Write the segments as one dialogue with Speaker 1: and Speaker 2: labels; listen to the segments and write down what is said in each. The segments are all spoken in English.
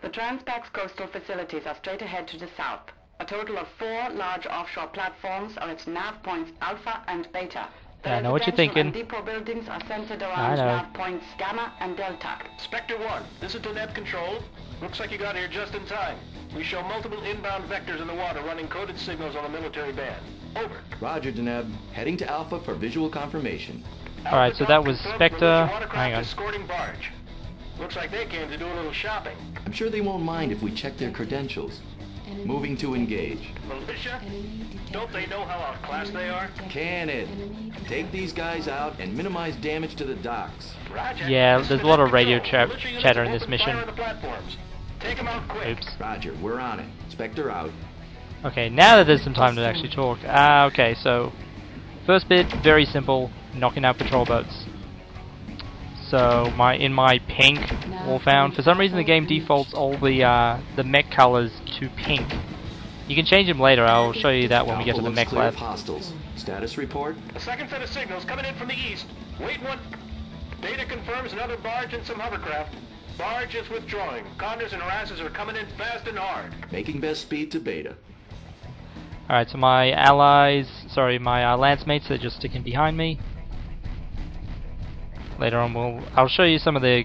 Speaker 1: The Transpax coastal facilities are straight ahead to the south. A total of 4 large offshore platforms are at nav points Alpha and Beta.
Speaker 2: Yeah, I know what you're thinking.
Speaker 1: The depot buildings are centered around nav points Gamma and Delta.
Speaker 3: Spectre 1, this is to net control. Looks like you got here just in time. We show multiple inbound vectors in the water running coded signals on the military band. Over.
Speaker 4: Roger, Deneb. Heading to Alpha for visual confirmation.
Speaker 2: Alright, so that was Spectre. Hang on.
Speaker 3: Escorting barge. Looks like they came to do a little shopping.
Speaker 4: I'm sure they won't mind if we check their credentials. Moving to engage.
Speaker 3: Militia? Don't they know how outclassed they are?
Speaker 4: Can it? Take these guys out and minimize damage to the docks.
Speaker 3: Roger.
Speaker 2: Yeah, there's a lot of radio chatter in this mission.
Speaker 3: Take them out quick.
Speaker 2: Oops.
Speaker 4: Roger, we're on it. Spectre out.
Speaker 2: Okay, now that there's some time to actually talk. Okay, so first bit, very simple, knocking out patrol boats. So in my pink Wolfhound, for some reason the game defaults all the mech colors to pink. You can change them later. I'll show you that when we get to the mech lab.
Speaker 4: Hostiles. Status report.
Speaker 3: A second set of signals coming in from the east. Wait one. Data confirms another barge and some hovercraft. Barge is withdrawing. Condors and harasses are coming in fast and hard.
Speaker 4: Making best speed to Beta.
Speaker 2: Alright, so my allies, sorry, my lance mates are just sticking behind me. Later on I'll show you some of the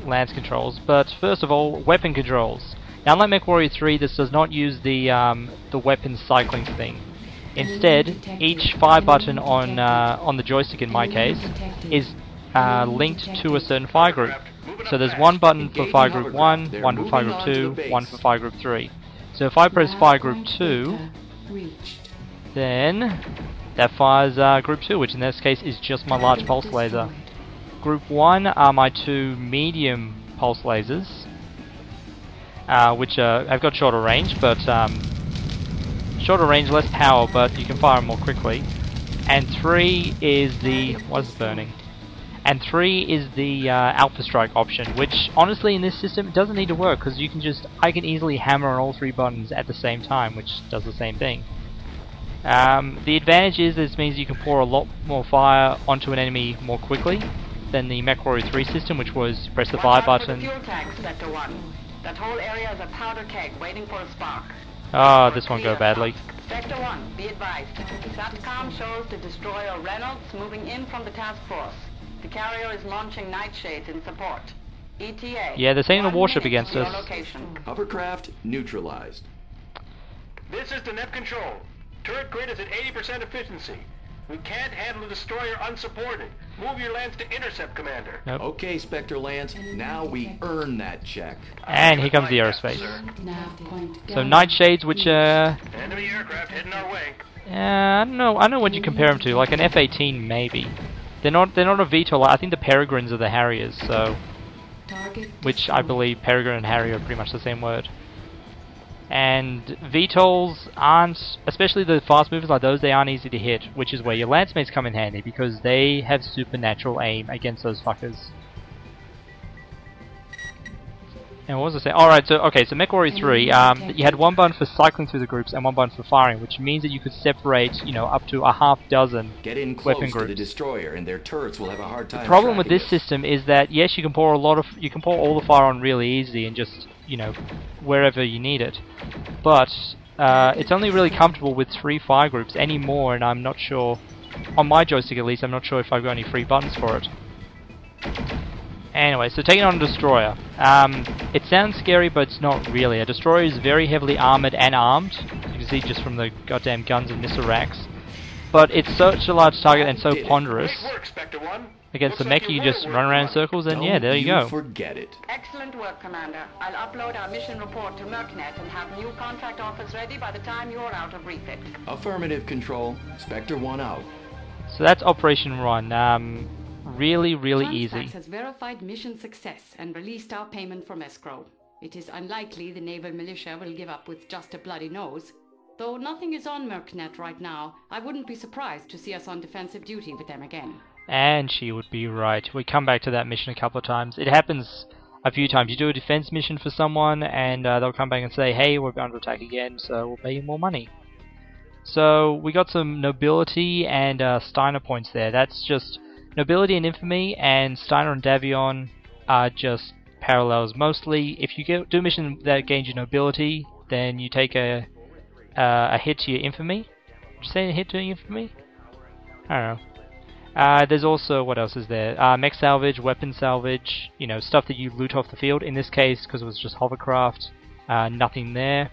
Speaker 2: lance controls, but first of all, weapon controls. Now unlike Mechwarrior 3, this does not use the weapon cycling thing. Instead, each fire button on the joystick, in my case, is linked to a certain fire group. So there's one button for fire group 1, one for fire group 2, one for fire group 3. So if I press fire group 2, then that fires group 2, which in this case is just my large pulse laser. Group 1 are my 2 medium pulse lasers, which have got shorter range, but shorter range, less power, but you can fire them more quickly. And 3 is the what is burning? And 3 is the Alpha Strike option, which honestly in this system doesn't need to work because I can easily hammer on all 3 buttons at the same time, which does the same thing. The advantage is this means you can pour a lot more fire onto an enemy more quickly than the Mechwarrior 3 system, which was press the fire button.
Speaker 1: Fuel tank, Spectre 1. That whole area is a powder keg waiting for a spark.
Speaker 2: Oh, this won't go badly.
Speaker 1: Spectre 1, be advised. SATCOM shows the destroyer Reynolds moving in from the task force. The carrier is launching night shades in support. ETA.
Speaker 2: Yeah, they're sending a warship against us.
Speaker 4: Hovercraft neutralized.
Speaker 3: This is the net control. Turret grid is at 80% efficiency. We can't handle the destroyer unsupported. Move your lance to intercept, Commander.
Speaker 2: Nope.
Speaker 4: Okay, Spectre Lance. Now we earn that check.
Speaker 2: And here comes the aerospace. So nightshades, which
Speaker 3: enemy aircraft heading our way.
Speaker 2: I don't know what you compare them to. Like an F-18, maybe. They're not a VTOL. I think the Peregrines are the Harriers. So, which I believe Peregrine and Harrier are pretty much the same word. And VTOLs aren't, especially the fast movers like those, they aren't easy to hit, which is where your lance mates come in handy, because they have supernatural aim against those fuckers. And what was I saying? Alright, so Mechwarrior 3, you had one button for cycling through the groups and one button for firing, which means that you could separate, up to a half dozen
Speaker 4: Get in close
Speaker 2: weapon groups.
Speaker 4: to the destroyer, and their turrets will have a hard time.
Speaker 2: The problem with this
Speaker 4: us.
Speaker 2: system is that yes, you can pour all the fire on really easy and just wherever you need it, but it's only really comfortable with 3 fire groups anymore, and I'm not sure, on my joystick at least, I'm not sure if I've got any free buttons for it. Anyway, so taking on a destroyer. It sounds scary, but it's not really. A destroyer is very heavily armored and armed. You can see just from the goddamn guns and missile racks. But it's such a large target and so ponderous. Against the mech, you just run around in circles, and yeah, there you go.
Speaker 4: Forget it.
Speaker 1: Excellent work, Commander. I'll upload our mission report to Mercnet and have new contract offers ready by the time you're out of refit.
Speaker 4: Affirmative, Control. Spectre 1 out.
Speaker 2: So that's Operation Run. Really easy.
Speaker 5: Transpax has verified mission success and released our payment from escrow. It is unlikely the naval militia will give up with just a bloody nose. Though nothing is on Mercnet right now, I wouldn't be surprised to see us on defensive duty with them again.
Speaker 2: And she would be right. We come back to that mission a couple of times. It happens a few times. You do a defense mission for someone, and they'll come back and say, hey, we're under attack again, so we'll pay you more money. So we got some nobility and Steiner points there. That's just nobility and infamy, and Steiner and Davion are just parallels mostly. If you do a mission that gains you nobility, then you take a hit to your infamy. Did you say a hit to your infamy? I don't know. There's also, what else is there? Mech salvage, weapon salvage, you know, stuff that you loot off the field. In this case, because it was just hovercraft, nothing there.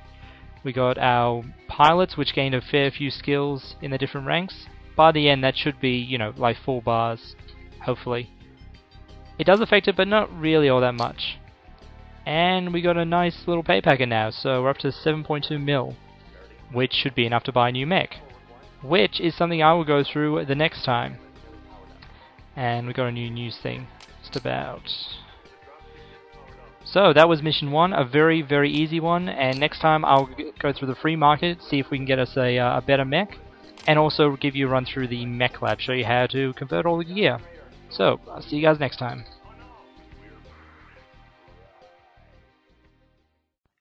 Speaker 2: We got our pilots, which gained a fair few skills in the different ranks. By the end, that should be, you know, like 4 bars, hopefully. It does affect it, but not really all that much. And we got a nice little pay packet now, so we're up to 7.2 mil, which should be enough to buy a new mech, which is something I will go through the next time. And we got a new news thing, just about. So that was mission 1, a very, very easy one, and next time I'll go through the free market, see if we can get us a better mech, and also give you a run through the mech lab, show you how to convert all the gear. So, I'll see you guys next time.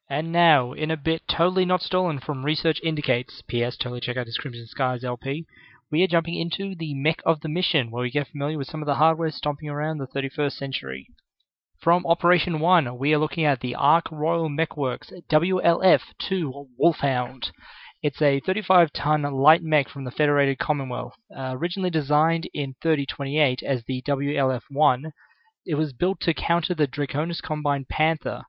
Speaker 2: And now, in a bit totally not stolen from Research Indicates, PS, totally check out this Crimson Skies LP, we are jumping into the mech of the mission, where we get familiar with some of the hardware stomping around the 31st century. From Operation 1, we are looking at the Ark Royal Mechworks WLF-2 Wolfhound. It's a 35-ton light mech from the Federated Commonwealth. Originally designed in 3028 as the WLF-1, it was built to counter the Draconis Combine Panther.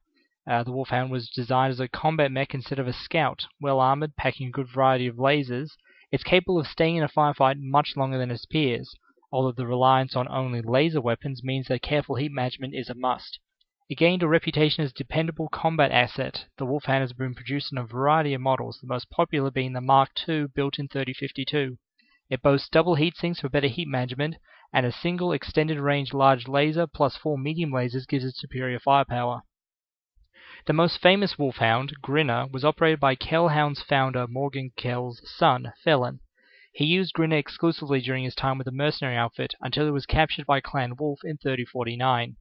Speaker 2: The Wolfhound was designed as a combat mech instead of a scout. Well armored, packing a good variety of lasers, it's capable of staying in a firefight much longer than its peers, although the reliance on only laser weapons means that careful heat management is a must. It gained a reputation as a dependable combat asset. The Wolfhound has been produced in a variety of models, the most popular being the Mark II built in 3052. It boasts double heat sinks for better heat management, and a single extended range large laser plus 4 medium lasers gives it superior firepower. The most famous Wolfhound, Grinner, was operated by Kellhound's founder Morgan Kell's son, Felon. He used Grinner exclusively during his time with the mercenary outfit until he was captured by Clan Wolf in 3049.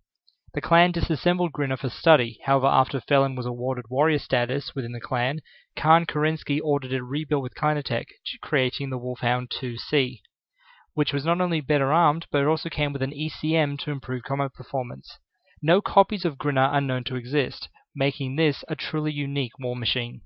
Speaker 2: The clan disassembled Grinner for study. However, after Felon was awarded warrior status within the clan, Khan Kerensky ordered it rebuilt with Kynatech, creating the Wolfhound 2C, which was not only better armed, but it also came with an ECM to improve combat performance. No copies of Grinner are known to exist, making this a truly unique war machine.